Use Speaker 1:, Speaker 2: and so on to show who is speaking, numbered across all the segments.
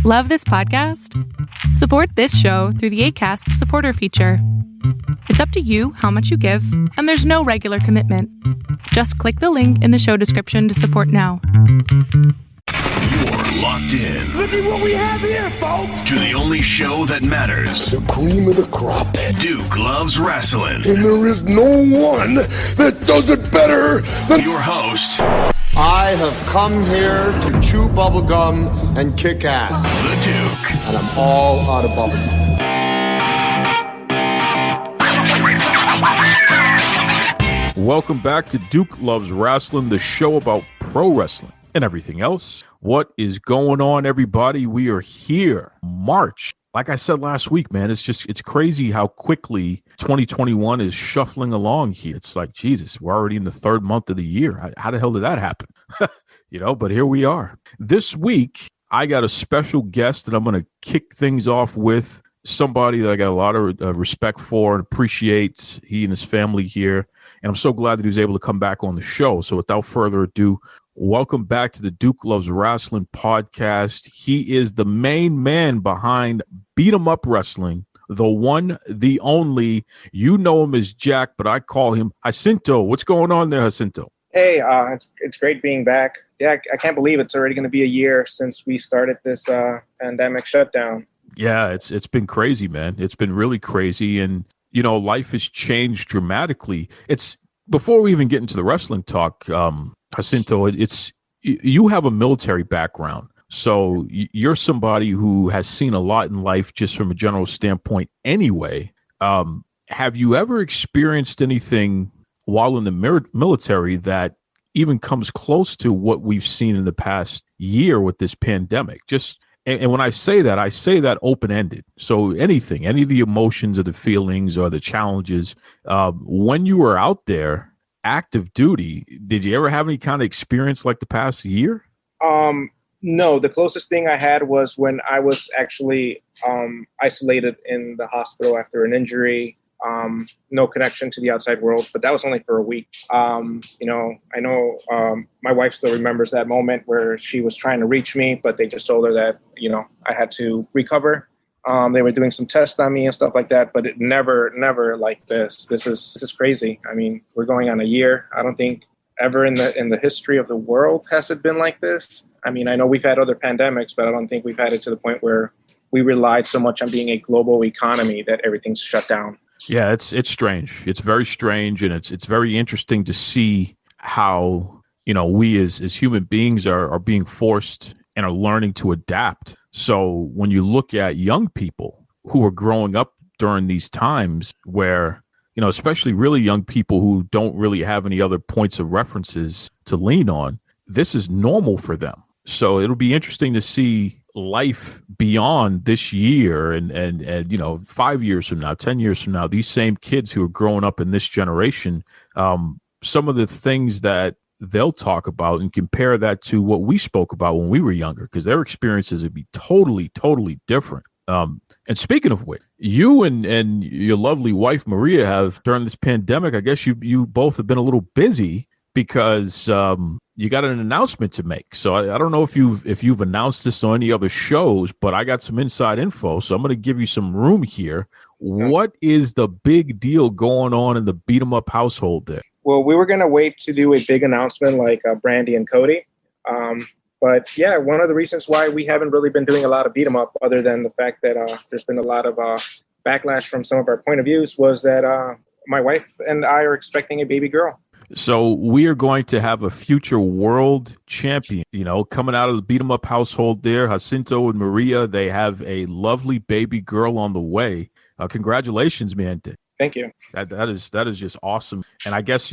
Speaker 1: Love this podcast? Support this show through the Acast supporter feature. It's up to you how much you give, and there's no regular commitment. Just click the link in the show description to support now.
Speaker 2: You're locked in.
Speaker 3: Look at what we have here, folks.
Speaker 2: To the only show that matters.
Speaker 3: The cream of the crop.
Speaker 2: Duke loves wrestling.
Speaker 3: And there is no one that does it better than
Speaker 2: your host.
Speaker 4: I have come here to chew bubblegum and kick ass.
Speaker 2: The Duke.
Speaker 4: And I'm all out of bubblegum.
Speaker 5: Welcome back to Duke Loves Rasslin, the show about pro wrestling and everything else. What is going on, everybody? We are here, March. Like I said last week, man, it's crazy how quickly 2021 is shuffling along here. It's like, Jesus, we're already in the third month of the year. How the hell did that happen? But here we are. This week, I got a special guest that I'm going to kick things off with. Somebody that I got a lot of respect for and appreciate, he and his family here. And I'm so glad that he was able to come back on the show. So without further ado, welcome back to the Duke Loves Wrestling podcast. He is the main man behind Beat 'em Up Wrestling, the one, the only. You know him as Jack, but I call him Jacinto. What's going on there, Jacinto?
Speaker 6: Hey, it's great being back. Yeah, I can't believe it's already going to be a year since we started this pandemic shutdown.
Speaker 5: Yeah, it's been crazy, man. It's been really crazy, and life has changed dramatically. It's before we even get into the wrestling talk, Jacinto. You have a military background, so you're somebody who has seen a lot in life, just from a general standpoint. Anyway, have you ever experienced anything while in the military that even comes close to what we've seen in the past year with this pandemic? And when I say that open-ended. So any of the emotions or the feelings or the challenges, when you were out there, active duty, did you ever have any kind of experience like the past year?
Speaker 6: No, the closest thing I had was when I was actually isolated in the hospital after an injury. No connection to the outside world, but that was only for a week. I know my wife still remembers that moment where she was trying to reach me, but they just told her that, I had to recover. They were doing some tests on me and stuff like that, but it never like this. This is crazy. I mean, we're going on a year. I don't think ever in the history of the world has it been like this. I mean, I know we've had other pandemics, but I don't think we've had it to the point where we relied so much on being a global economy that everything's shut down.
Speaker 5: Yeah, it's strange. It's very strange, and it's very interesting to see how we as human beings are being forced and are learning to adapt. So when you look at young people who are growing up during these times where, especially really young people who don't really have any other points of references to lean on, this is normal for them. So it'll be interesting to see life beyond this year and 5 years from now, 10 years from now, these same kids who are growing up in this generation, some of the things that they'll talk about and compare that to what we spoke about when we were younger, because their experiences would be totally different. And speaking of which, you and your lovely wife Maria have, during this pandemic, I guess you both have been a little busy because you got an announcement to make. So I don't know if you've announced this on any other shows, but I got some inside info. So I'm going to give you some room here. What is the big deal going on in the Beat 'em Up household there?
Speaker 6: Well, we were going to wait to do a big announcement like Brandy and Cody. But yeah, one of the reasons why we haven't really been doing a lot of Beat 'em Up, other than the fact that there's been a lot of backlash from some of our point of views, was that my wife and I are expecting a baby girl.
Speaker 5: So we are going to have a future world champion, coming out of the Beat 'em Up household there. Jacinto and Maria, they have a lovely baby girl on the way. Congratulations, man.
Speaker 6: Thank you.
Speaker 5: That is just awesome. And I guess,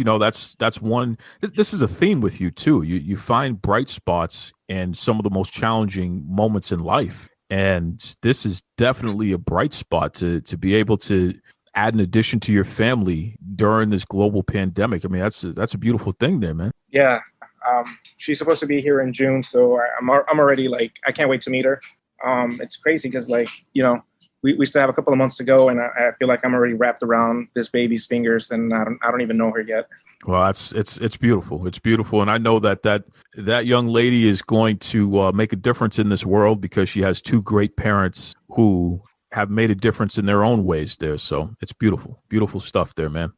Speaker 5: that's one, this is a theme with you too. You find bright spots in some of the most challenging moments in life. And this is definitely a bright spot to be able to add an addition to your family during this global pandemic. I mean, that's a beautiful thing there, man.
Speaker 6: Yeah. She's supposed to be here in June. So I'm already I can't wait to meet her. It's crazy because we still have a couple of months to go, and I feel like I'm already wrapped around this baby's fingers, and I don't even know her yet.
Speaker 5: Well, it's beautiful. It's beautiful, and I know that young lady is going to make a difference in this world because she has two great parents who have made a difference in their own ways there. So it's beautiful, beautiful stuff there, man.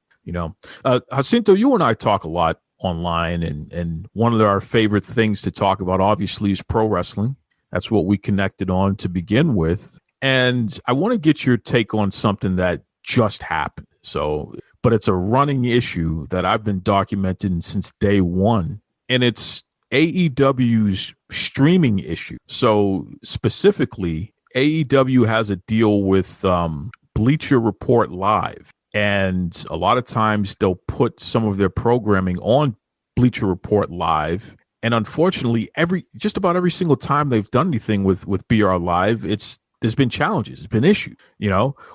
Speaker 5: Jacinto, you and I talk a lot online, and one of our favorite things to talk about, obviously, is pro wrestling. That's what we connected on to begin with, and I want to get your take on something that just happened. But it's a running issue that I've been documenting since day one, and it's AEW's streaming issue. So specifically, AEW has a deal with Bleacher Report Live, and a lot of times they'll put some of their programming on Bleacher Report Live. And unfortunately, just about every single time they've done anything with BR Live, there's been challenges, there's been issues.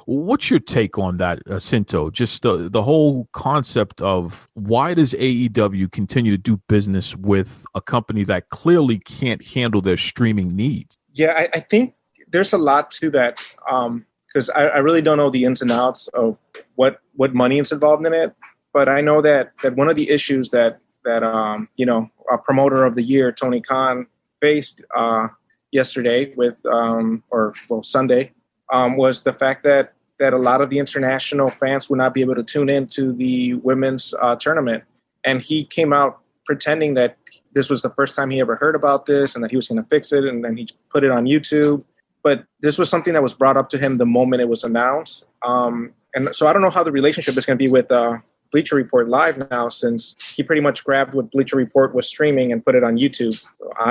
Speaker 5: What's your take on that, Jacinto? Just the whole concept of why does AEW continue to do business with a company that clearly can't handle their streaming needs?
Speaker 6: Yeah, I think there's a lot to that, because I really don't know the ins and outs of what money is involved in it. But I know that one of the issues that a promoter of the year, Tony Khan, faced yesterday Sunday, was the fact that a lot of the international fans would not be able to tune in to the women's tournament. And he came out pretending that this was the first time he ever heard about this and that he was going to fix it. And then he put it on YouTube. But this was something that was brought up to him the moment it was announced. And so I don't know how the relationship is going to be with Bleacher Report Live now, since he pretty much grabbed what Bleacher Report was streaming and put it on YouTube. So I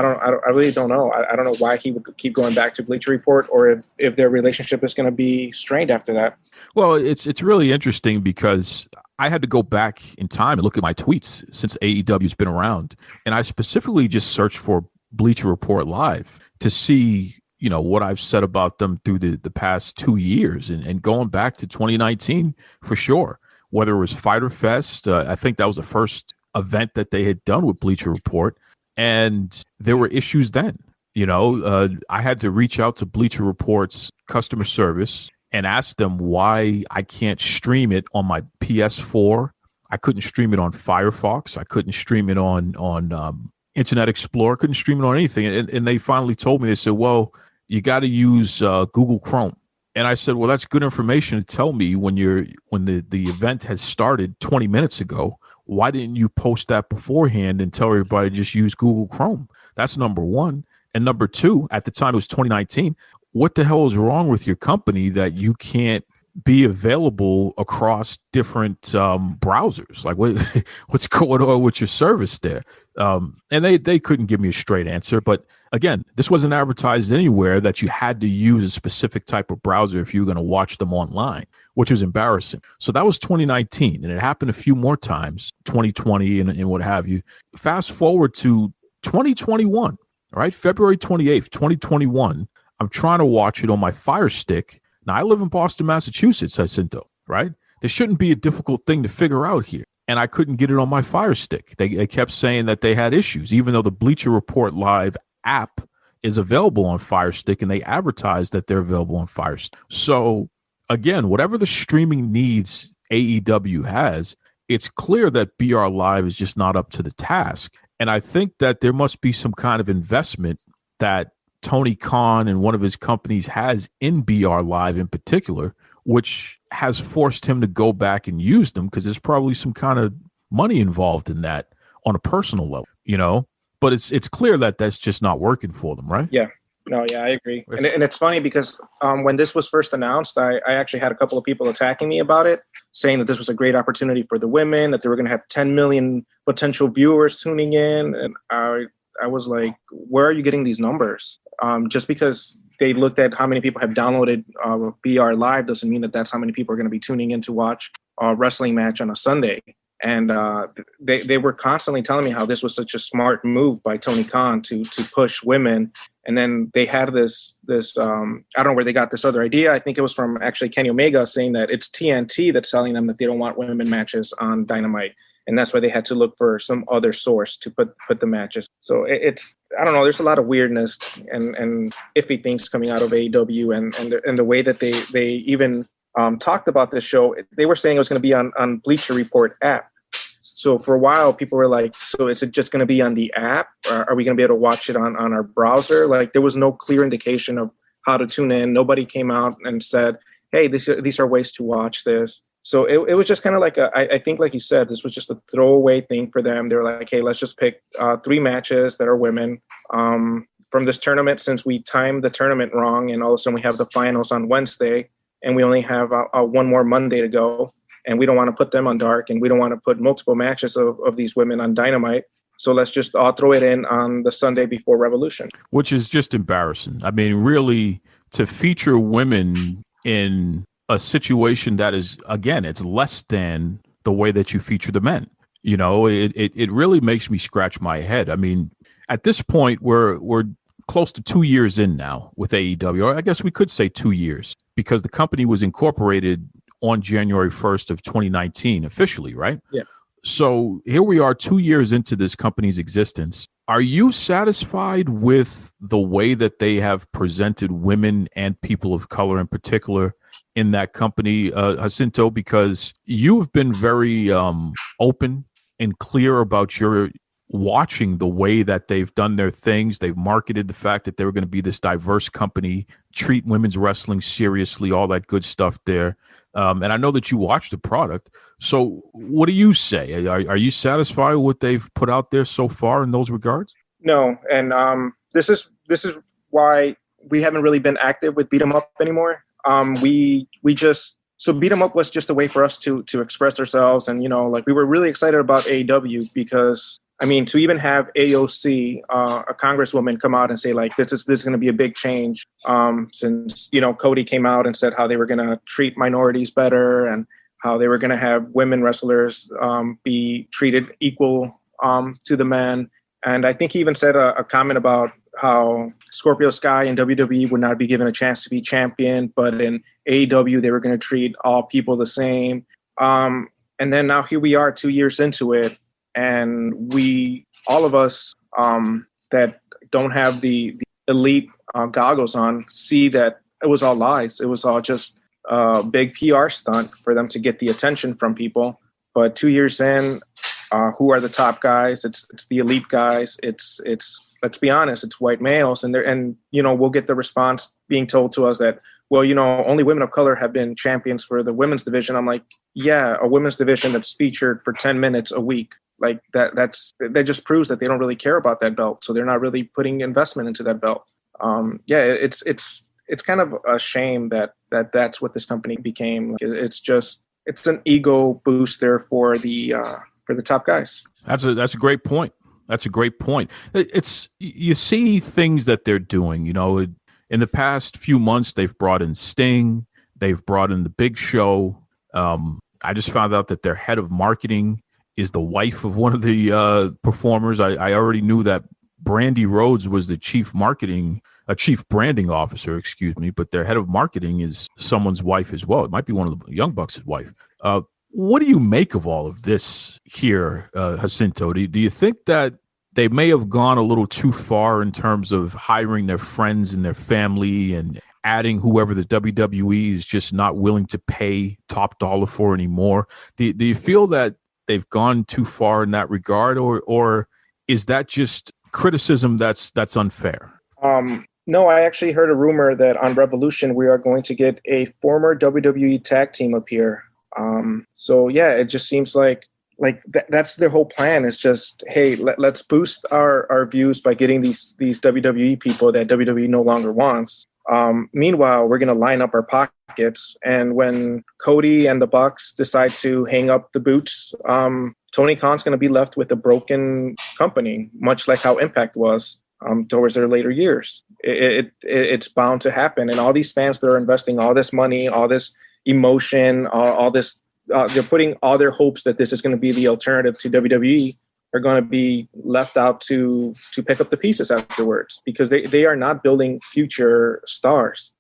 Speaker 6: really don't know. I don't know why he would keep going back to Bleacher Report, or if their relationship is going to be strained after that.
Speaker 5: Well, it's really interesting because I had to go back in time and look at my tweets since AEW's been around, and I specifically just searched for Bleacher Report Live to see what I've said about them through the past 2 years, and going back to 2019 for sure. Whether it was Fyter Fest, I think that was the first event that they had done with Bleacher Report, and there were issues then. I had to reach out to Bleacher Report's customer service and ask them why I can't stream it on my PS4. I couldn't stream it on Firefox. I couldn't stream it on Internet Explorer. Couldn't stream it on anything. And they finally told me, they said, well, you got to use Google Chrome. And I said, well, that's good information to tell me when the event has started 20 minutes ago. Why didn't you post that beforehand and tell everybody to just use Google Chrome? That's number one. And number two, at the time it was 2019, what the hell is wrong with your company that you can't be available across different browsers? Like what's going on with your service there? And they couldn't give me a straight answer. But again, this wasn't advertised anywhere that you had to use a specific type of browser if you were going to watch them online, which was embarrassing. So that was 2019, and it happened a few more times, 2020 and what have you. Fast forward to 2021, right? February 28th, 2021. I'm trying to watch it on my Fire Stick. Now, I live in Boston, Massachusetts, Jacinto, right? There shouldn't be a difficult thing to figure out here. And I couldn't get it on my Fire Stick. They kept saying that they had issues, even though the Bleacher Report Live app is available on Fire Stick, and they advertise that they're available on Fire Stick. So, again, whatever the streaming needs AEW has, it's clear that BR Live is just not up to the task. And I think that there must be some kind of investment that Tony Khan and one of his companies has in BR Live in particular, which has forced him to go back and use them, because there's probably some kind of money involved in that on a personal level, but it's clear that that's just not working for them, right?
Speaker 6: Yeah. No, yeah, I agree. And it's funny because when this was first announced, I actually had a couple of people attacking me about it, saying that this was a great opportunity for the women, that they were going to have 10 million potential viewers tuning in. And I was like, where are you getting these numbers? Just because they looked at how many people have downloaded BR Live doesn't mean that that's how many people are going to be tuning in to watch a wrestling match on a Sunday. And they were constantly telling me how this was such a smart move by Tony Khan to push women. And then they had this I don't know where they got this other idea. I think it was from actually Kenny Omega saying that it's TNT that's telling them that they don't want women matches on Dynamite. and that's why they had to look for some other source to put the matches. So it's I don't know. There's a lot of weirdness and iffy things coming out of AEW, and the way that they even talked about this show. They were saying it was going to be on Bleacher Report app. So for a while, people were like, so is it just going to be on the app? Or are we going to be able to watch it on our browser? Like, there was no clear indication of how to tune in. Nobody came out and said, hey, these are ways to watch this. So it was just kind of like I think, like you said, this was just a throwaway thing for them. They were like, hey, let's just pick 3 matches that are women from this tournament, since we timed the tournament wrong. And all of a sudden we have the finals on Wednesday and we only have one more Monday to go. And we don't want to put them on Dark, and we don't want to put multiple matches of these women on Dynamite. So let's just all throw it in on the Sunday before Revolution.
Speaker 5: Which is just embarrassing. I mean, really, to feature women in a situation that is, again, it's less than the way that you feature the men. You know, it really makes me scratch my head. I mean, at this point, we're close to 2 years in now with AEW. Or I guess we could say 2 years, because the company was incorporated on January 1st of 2019 officially, right?
Speaker 6: Yeah.
Speaker 5: So here we are 2 years into this company's existence. Are you satisfied with the way that they have presented women and people of color in particular in that company, Jacinto? Because you've been very open and clear about your watching the way that they've done their things. They've marketed the fact that they were going to be this diverse company, treat women's wrestling seriously, all that good stuff there. And I know that you watch the product. So what do you say? Are you satisfied with what they've put out there so far in those regards?
Speaker 6: No. And this is why we haven't really been active with Beat 'em Up anymore. So Beat 'em Up was just a way for us to express ourselves. And, you know, like, we were really excited about AEW because, I mean, to even have AOC, a congresswoman, come out and say, like, this is going to be a big change, since, you know, Cody came out and said how they were going to treat minorities better and how they were going to have women wrestlers be treated equal to the men. And I think he even said a comment about how Scorpio Sky in WWE would not be given a chance to be champion, but in AEW they were going to treat all people the same. And then now here we are 2 years into it. And all of us that don't have the elite goggles on, see that it was all lies. It was all just a big PR stunt for them to get the attention from people. But 2 years in, who are the top guys? It's the elite guys. It's let's be honest, it's white males, and you know, we'll get the response being told to us that, well, you know, only women of color have been champions for the women's division. I'm like, yeah, a women's division that's featured for 10 minutes a week. Like that just proves that they don't really care about that belt. So they're not really putting investment into that belt. It's kind of a shame that's what this company became. It's an ego booster for the top guys. That's
Speaker 5: a great point. That's a great point. You see things that they're doing, you know, in the past few months, they've brought in Sting, they've brought in the Big Show. I just found out that their head of marketing is the wife of one of the performers. I already knew that Brandy Rhodes was the chief branding officer, but their head of marketing is someone's wife as well. It might be one of the Young Bucks' wife. What do you make of all of this here, Jacinto? Do you think that they may have gone a little too far in terms of hiring their friends and their family and adding whoever the WWE is just not willing to pay top dollar for anymore? Do you feel that they've gone too far in that regard, or is that just criticism that's unfair?
Speaker 6: No, I actually heard a rumor that on Revolution we are going to get a former WWE tag team appear. So yeah, it just seems like that's their whole plan. Is just, hey, let's boost our views by getting these WWE people that WWE no longer wants. Meanwhile, we're going to line up our pockets, and when Cody and the Bucks decide to hang up the boots, Tony Khan's going to be left with a broken company, much like how Impact was towards their later years. It's bound to happen, and all these fans that are investing all this money, all this emotion, all this, they're putting all their hopes that this is going to be the alternative to WWE, are going to be left out to pick up the pieces afterwards, because they are not building future stars.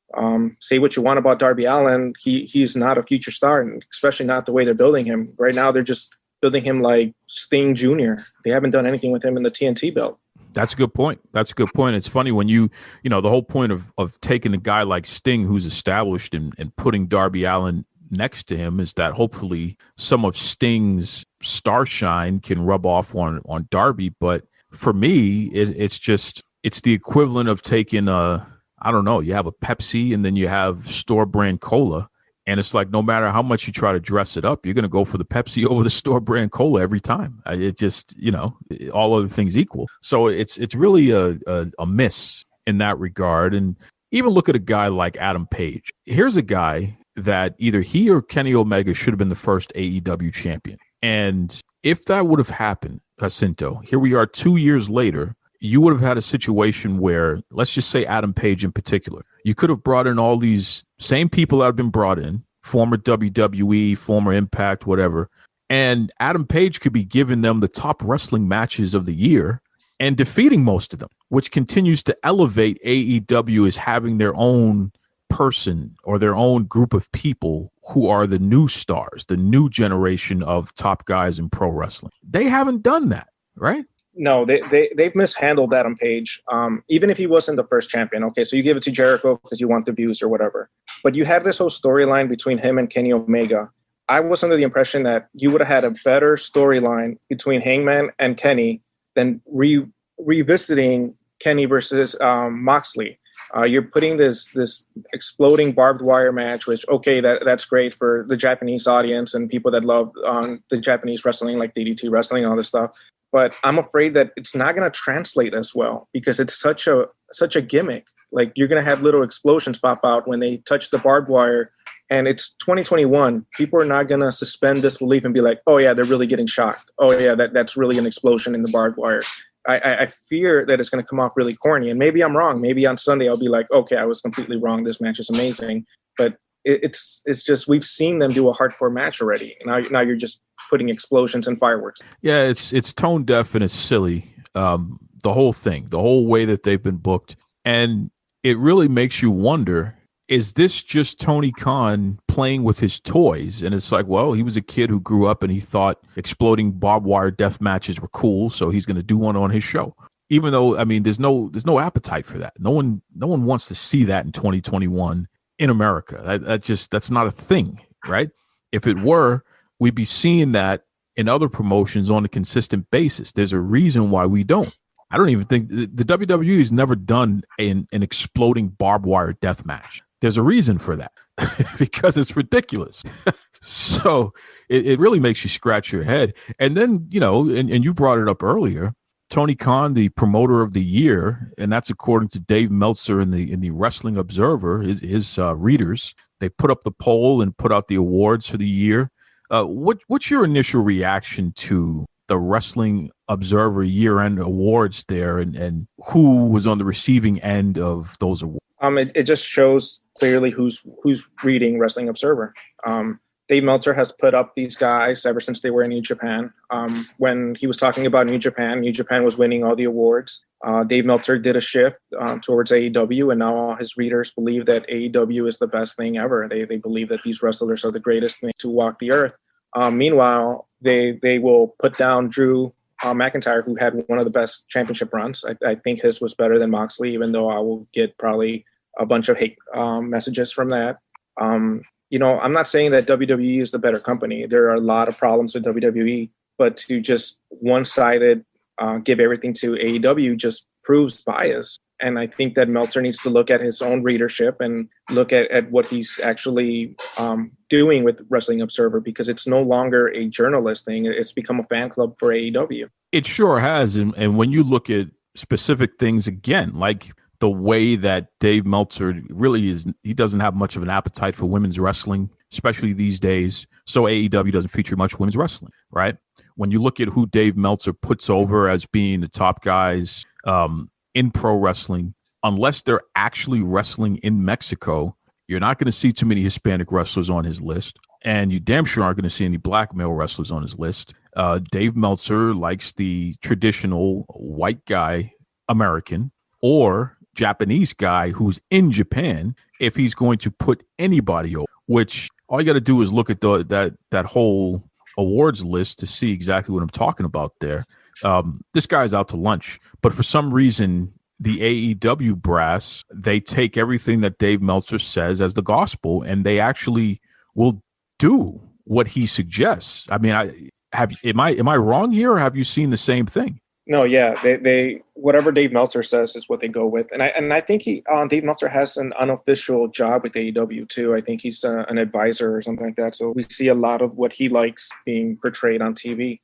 Speaker 6: Say what you want about Darby Allin, he's not a future star, and especially not the way they're building him right now. They're just building him like Sting Jr. They haven't done anything with him in the TNT belt.
Speaker 5: That's a good point. It's funny when you know, the whole point of taking a guy like Sting who's established and putting Darby Allin next to him is that hopefully some of Sting's star shine can rub off on Darby. But for me, it's the equivalent of taking I don't know, you have a Pepsi and then you have store brand cola. And it's like, no matter how much you try to dress it up, you're going to go for the Pepsi over the store brand cola every time. It just, you know, all other things equal. So it's really a miss in that regard. And even look at a guy like Adam Page. Here's a guy that either he or Kenny Omega should have been the first AEW champion. And if that would have happened, Jacinto, here we are 2 years later, you would have had a situation where, let's just say Adam Page in particular, you could have brought in all these same people that have been brought in, former WWE, former Impact, whatever, and Adam Page could be giving them the top wrestling matches of the year and defeating most of them, which continues to elevate AEW as having their own person or their own group of people who are the new stars, the new generation of top guys in pro wrestling. They haven't done that, right?
Speaker 6: No, they've mishandled Adam Page. Even if he wasn't the first champion, okay, so you give it to Jericho because you want the views or whatever. But you had this whole storyline between him and Kenny Omega. I was under the impression that you would have had a better storyline between Hangman and Kenny than revisiting Kenny versus Moxley. You're putting this exploding barbed wire match, which, okay, that's great for the Japanese audience and people that love the Japanese wrestling, like DDT wrestling and all this stuff. But I'm afraid that it's not going to translate as well because it's such a gimmick. Like, you're going to have little explosions pop out when they touch the barbed wire, and it's 2021. People are not going to suspend disbelief and be like, oh yeah, they're really getting shocked. Oh yeah, that's really an explosion in the barbed wire. I fear that it's going to come off really corny, and maybe I'm wrong. Maybe on Sunday I'll be like, okay, I was completely wrong. This match is amazing. But it's just, we've seen them do a hardcore match already. Now you're just putting explosions and fireworks.
Speaker 5: Yeah, it's tone deaf and it's silly. The whole thing, the whole way that they've been booked. And it really makes you wonder, is this just Tony Khan playing with his toys? And it's like, well, he was a kid who grew up and he thought exploding barbed wire death matches were cool, so he's going to do one on his show. Even though, I mean, there's no appetite for that. No one wants to see that in 2021 in America. That's not a thing, right? If it were, we'd be seeing that in other promotions on a consistent basis. There's a reason why we don't. I don't even think the WWE has never done an exploding barbed wire death match. There's a reason for that because it's ridiculous. So it really makes you scratch your head. And then, you know, and you brought it up earlier, Tony Khan, the promoter of the year, and that's according to Dave Meltzer in the Wrestling Observer, his readers. They put up the poll and put out the awards for the year. What's your initial reaction to the Wrestling Observer year-end awards there, and who was on the receiving end of those awards?
Speaker 6: It just shows clearly who's reading Wrestling Observer. Dave Meltzer has put up these guys ever since they were in New Japan. When he was talking about New Japan was winning all the awards. Dave Meltzer did a shift towards AEW, and now all his readers believe that AEW is the best thing ever. They believe that these wrestlers are the greatest thing to walk the earth. Meanwhile, they will put down Drew McIntyre, who had one of the best championship runs. I think his was better than Moxley, even though I will get probably a bunch of hate messages from that. You know, I'm not saying that WWE is the better company. There are a lot of problems with WWE, but to just one-sided give everything to AEW just proves bias. And I think that Meltzer needs to look at his own readership and look at what he's actually doing with Wrestling Observer, because it's no longer a journalist thing. It's become a fan club for AEW.
Speaker 5: It sure has. And when you look at specific things, again, like the way that Dave Meltzer really is, he doesn't have much of an appetite for women's wrestling, especially these days. So AEW doesn't feature much women's wrestling, right? When you look at who Dave Meltzer puts over as being the top guys in pro wrestling, unless they're actually wrestling in Mexico, you're not going to see too many Hispanic wrestlers on his list. And you damn sure aren't going to see any black male wrestlers on his list. Dave Meltzer likes the traditional white guy American or Japanese guy who's in Japan if he's going to put anybody over, which all you got to do is look at that whole awards list to see exactly what I'm talking about there. This guy's out to lunch, but for some reason, the AEW brass, they take everything that Dave Meltzer says as the gospel, and they actually will do what he suggests. I mean, am I wrong here, or have you seen the same thing?
Speaker 6: No, yeah, they whatever Dave Meltzer says is what they go with, and I think Dave Meltzer has an unofficial job with AEW too. I think he's an advisor or something like that. So we see a lot of what he likes being portrayed on TV,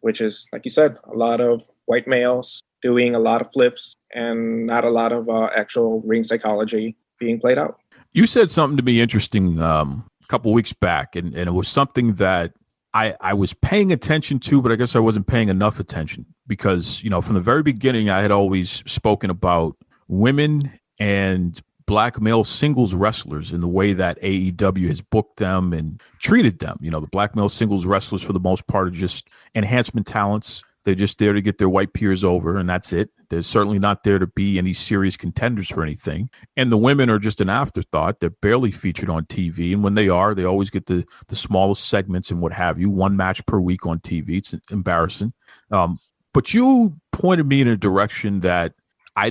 Speaker 6: which is, like you said, a lot of white males doing a lot of flips and not a lot of actual ring psychology being played out.
Speaker 5: You said something to me interesting a couple weeks back, and it was something that I was paying attention to, but I guess I wasn't paying enough attention because, from the very beginning, I had always spoken about women and black male singles wrestlers in the way that AEW has booked them and treated them. The black male singles wrestlers, for the most part, are just enhancement talents. They're just there to get their white peers over, and that's it. They're certainly not there to be any serious contenders for anything. And the women are just an afterthought. They're barely featured on TV. And when they are, they always get the smallest segments and what have you. One match per week on TV. It's embarrassing. But you pointed me in a direction that I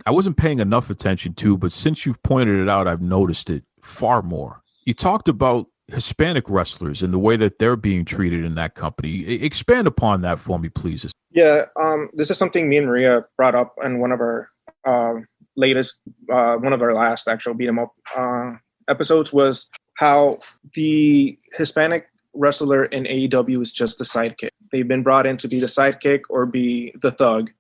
Speaker 5: wasn't paying enough attention to, but since you've pointed it out, I've noticed it far more. You talked about Hispanic wrestlers and the way that they're being treated in that company. Expand upon that for me, please.
Speaker 6: Yeah, this is something me and Maria brought up in one of our last actual beat 'em up episodes, was how the Hispanic wrestler in AEW is just the sidekick. They've been brought in to be the sidekick or be the thug.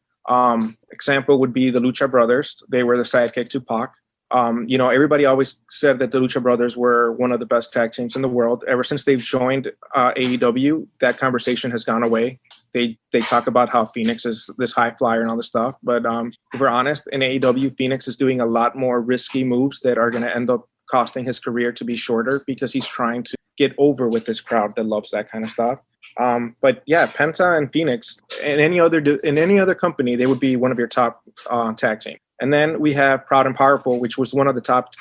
Speaker 6: Example would be the Lucha Brothers. They were the sidekick to Pac. Everybody always said that the Lucha Brothers were one of the best tag teams in the world. Ever since they've joined AEW, that conversation has gone away. They talk about how Phoenix is this high flyer and all this stuff. But if we're honest, in AEW, Phoenix is doing a lot more risky moves that are going to end up costing his career to be shorter because he's trying to get over with this crowd that loves that kind of stuff. But yeah, Penta and Phoenix, in any other company, they would be one of your top tag teams. And then we have Proud and Powerful, which was one of the top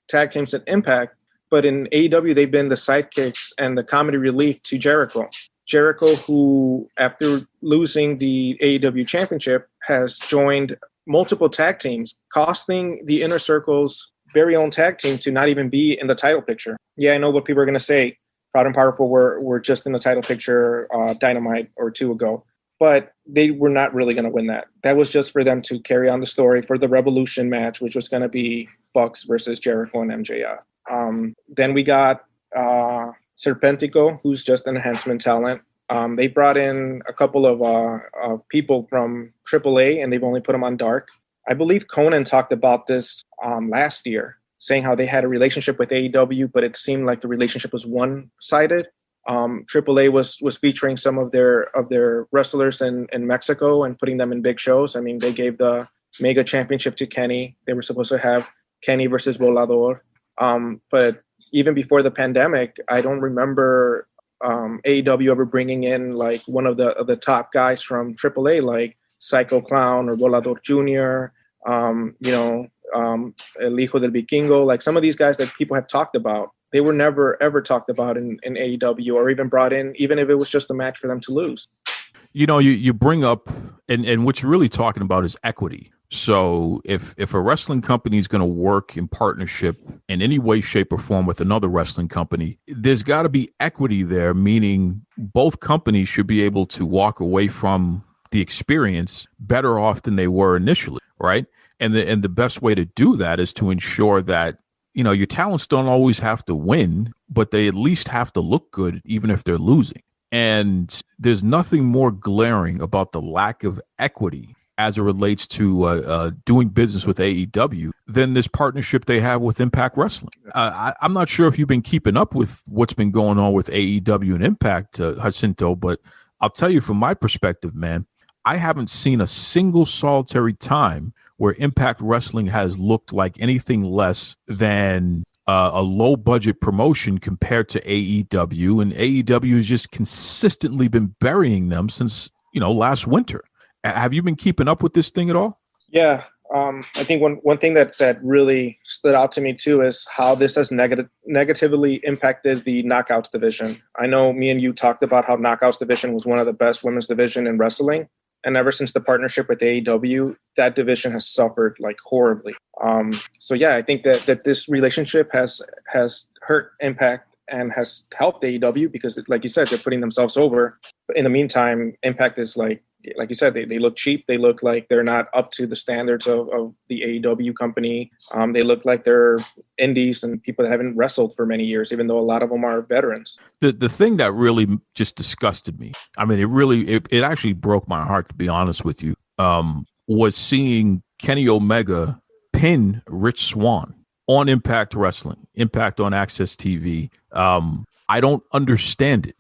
Speaker 6: tag teams at Impact. But in AEW, they've been the sidekicks and the comedy relief to Jericho. Jericho, who, after losing the AEW championship, has joined multiple tag teams, costing the Inner Circle's very own tag team to not even be in the title picture. Yeah, I know what people are going to say. Proud and Powerful were just in the title picture Dynamite or two ago. But they were not really going to win that. That was just for them to carry on the story for the Revolution match, which was going to be Bucks versus Jericho and MJF. Then we got Serpentico, who's just an enhancement talent. They brought in a couple of people from AAA, and they've only put them on Dark. I believe Conan talked about this last year, saying how they had a relationship with AEW, but it seemed like the relationship was one-sided. AAA was featuring some of their wrestlers in Mexico and putting them in big shows. I mean, they gave the Mega Championship to Kenny. They were supposed to have Kenny versus Volador. But even before the pandemic, I don't remember AEW ever bringing in like one of the top guys from AAA, like Psycho Clown or Volador Jr., El Hijo del Vikingo, like some of these guys that people have talked about. They were never, ever talked about in AEW or even brought in, even if it was just a match for them to lose.
Speaker 5: You bring up, and what you're really talking about is equity. So if a wrestling company is going to work in partnership in any way, shape, or form with another wrestling company, there's got to be equity there, meaning both companies should be able to walk away from the experience better off than they were initially, right? And the best way to do that is to ensure that your talents don't always have to win, but they at least have to look good, even if they're losing. And there's nothing more glaring about the lack of equity as it relates to doing business with AEW than this partnership they have with Impact Wrestling. I'm not sure if you've been keeping up with what's been going on with AEW and Impact, Jacinto, but I'll tell you from my perspective, man, I haven't seen a single solitary time where Impact Wrestling has looked like anything less than a low-budget promotion compared to AEW, and AEW has just consistently been burying them since, last winter. Have you been keeping up with this thing at all?
Speaker 6: Yeah, I think one thing that really stood out to me too is how this has negatively impacted the Knockouts division. I know me and you talked about how Knockouts division was one of the best women's division in wrestling, and ever since the partnership with AEW, that division has suffered like horribly. So yeah, I think that this relationship has hurt Impact and has helped AEW because, like you said, they're putting themselves over. But in the meantime, Impact is like you said, they look cheap. They look like they're not up to the standards of the AEW company. They look like they're indies and people that haven't wrestled for many years, even though a lot of them are veterans.
Speaker 5: The thing that really just disgusted me, I mean, it actually broke my heart, to be honest with you, was seeing Kenny Omega pin Rich Swann on Impact Wrestling, Impact on Access TV. I don't understand it.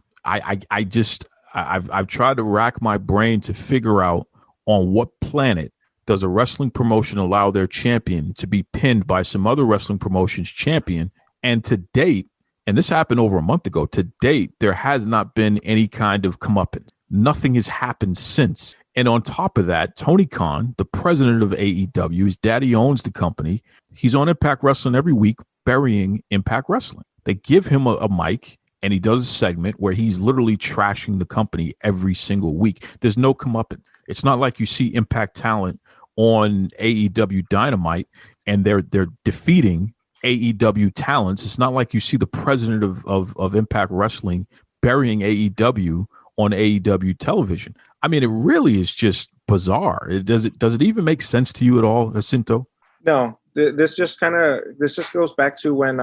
Speaker 5: I've tried to rack my brain to figure out on what planet does a wrestling promotion allow their champion to be pinned by some other wrestling promotion's champion. And to date, and this happened over a month ago, to date, there has not been any kind of comeuppance. Nothing has happened since. And on top of that, Tony Khan, the president of AEW, his daddy owns the company. He's on Impact Wrestling every week, burying Impact Wrestling. They give him a mic, and he does a segment where he's literally trashing the company every single week. There's no comeuppance. It's not like you see Impact talent on AEW Dynamite and they're defeating AEW talents. It's not like you see the president of Impact Wrestling burying AEW on AEW television. I mean, it really is just bizarre. Does it even make sense to you at all, Jacinto?
Speaker 6: No, this just goes back to when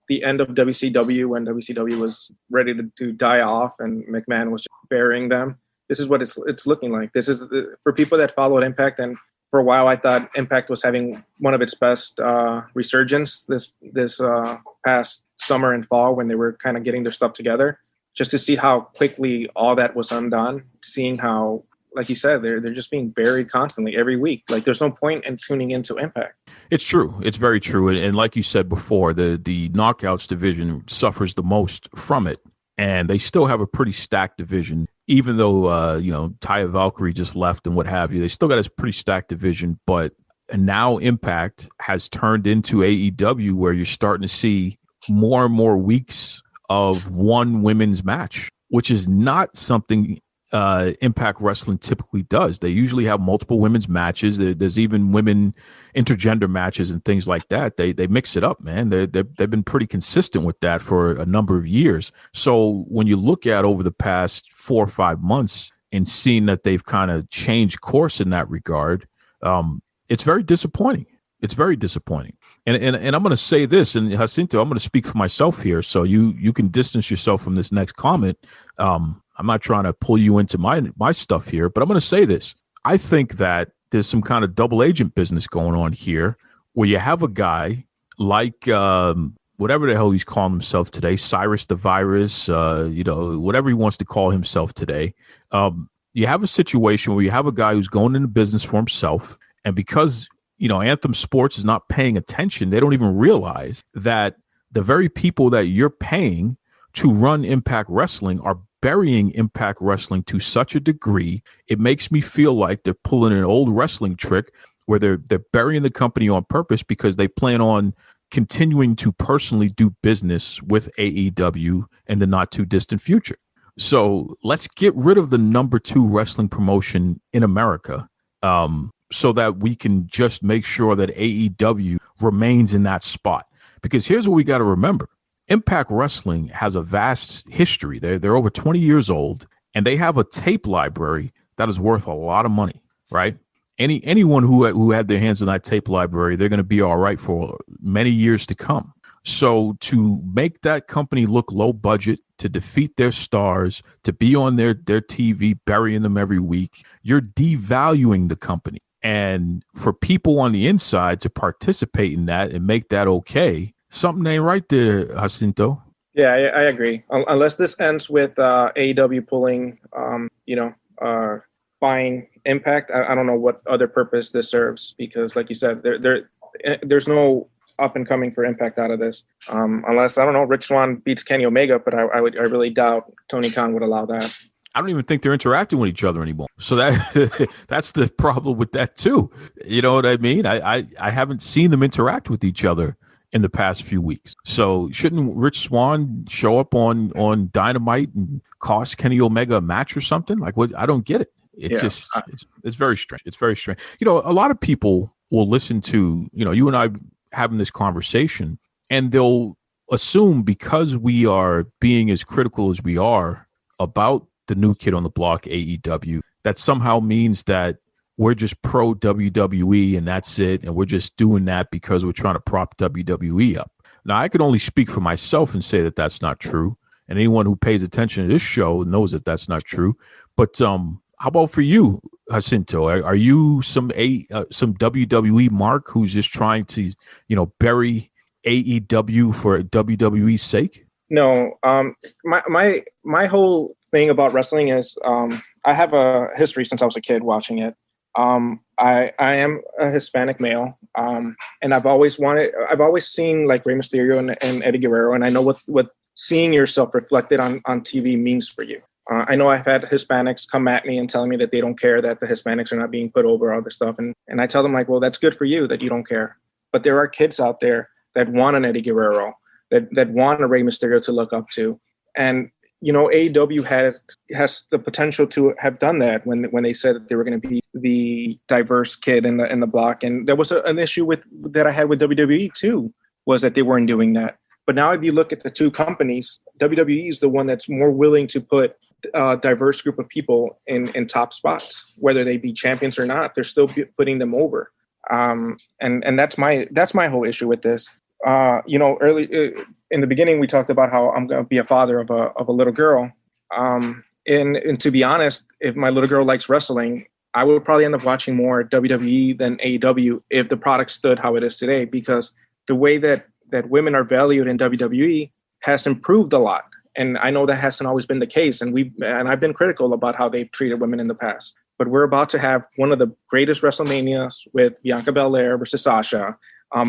Speaker 6: the end of WCW, when WCW was ready to die off and McMahon was just burying them. This is what it's looking like. This is for people that followed Impact, and for a while I thought Impact was having one of its best resurgence this past summer and fall when they were kind of getting their stuff together. Just to see how quickly all that was undone, seeing how, like you said, they're just being buried constantly every week. Like there's no point in tuning into Impact. It's
Speaker 5: true. It's very true. And like you said before, the Knockouts division suffers the most from it. And they still have a pretty stacked division, even though, Taya Valkyrie just left and what have you. They still got a pretty stacked division. But now Impact has turned into AEW, where you're starting to see more and more weeks of one women's match, which is not something Impact Wrestling typically does. They usually have multiple women's matches. There's even women intergender matches and things like that. They mix it up, man. They've been pretty consistent with that for a number of years. So when you look at over the past 4 or 5 months and seeing that they've kind of changed course in that regard, it's very disappointing. It's very disappointing. And I'm going to say this, and Jacinto, I'm going to speak for myself here, so you can distance yourself from this next comment. I'm not trying to pull you into my stuff here, but I'm going to say this. I think that there's some kind of double agent business going on here, where you have a guy like whatever the hell he's calling himself today, Cyrus the Virus, whatever he wants to call himself today. You have a situation where you have a guy who's going into business for himself, and because Anthem Sports is not paying attention, they don't even realize that the very people that you're paying to run Impact Wrestling are burying Impact Wrestling to such a degree. It makes me feel like they're pulling an old wrestling trick where they're burying the company on purpose because they plan on continuing to personally do business with AEW in the not too distant future. So let's get rid of the number 2 wrestling promotion in America, so that we can just make sure that AEW remains in that spot. Because here's what we got to remember. Impact Wrestling has a vast history. They're over 20 years old, and they have a tape library that is worth a lot of money, right? Anyone who had their hands on that tape library, they're going to be all right for many years to come. So to make that company look low budget, to defeat their stars, to be on their TV, burying them every week, you're devaluing the company. And for people on the inside to participate in that and make that okay, something ain't right there, Jacinto.
Speaker 6: Yeah, I agree. Unless this ends with AEW pulling, buying Impact, I don't know what other purpose this serves. Because, like you said, there's no up and coming for Impact out of this. Unless, I don't know, Rich Swann beats Kenny Omega, but I really doubt Tony Khan would allow that.
Speaker 5: I don't even think they're interacting with each other anymore. So that that's the problem with that too. You know what I mean? I haven't seen them interact with each other in the past few weeks. So shouldn't Rich Swann show up on Dynamite and cost Kenny Omega a match or something? Like, what? I don't get it. It's very strange. It's very strange. You know, a lot of people will listen to, you know, you and I having this conversation, and they'll assume because we are being as critical as we are about the new kid on the block, AEW, that somehow means that we're just pro WWE and that's it. And we're just doing that because we're trying to prop WWE up. Now, I can only speak for myself and say that that's not true. And anyone who pays attention to this show knows that that's not true. But how about for you, Jacinto? Are you some WWE mark who's just trying to, you know, bury AEW for WWE's sake?
Speaker 6: No. My whole thing about wrestling is I have a history since I was a kid watching it. I am a Hispanic male, and I've always seen like Rey Mysterio and Eddie Guerrero, and I know what seeing yourself reflected on TV means for you. I know I've had Hispanics come at me and telling me that they don't care that the Hispanics are not being put over, all this stuff, and I tell them like, well, that's good for you that you don't care, but there are kids out there that want an Eddie Guerrero, that want a Rey Mysterio to look up to, and you know, AEW has the potential to have done that when they said that they were going to be the diverse kid in the block. And there was an issue that I had with WWE too, was that they weren't doing that. But now if you look at the two companies, WWE is the one that's more willing to put a diverse group of people in top spots, whether they be champions or not. They're still putting them over. And that's my whole issue with this. You know, early in the beginning, we talked about how I'm going to be a father of a little girl. And to be honest, if my little girl likes wrestling, I would probably end up watching more WWE than AEW if the product stood how it is today, because the way that women are valued in WWE has improved a lot. And I know that hasn't always been the case. And I've been critical about how they've treated women in the past. But we're about to have one of the greatest WrestleManias with Bianca Belair versus Sasha.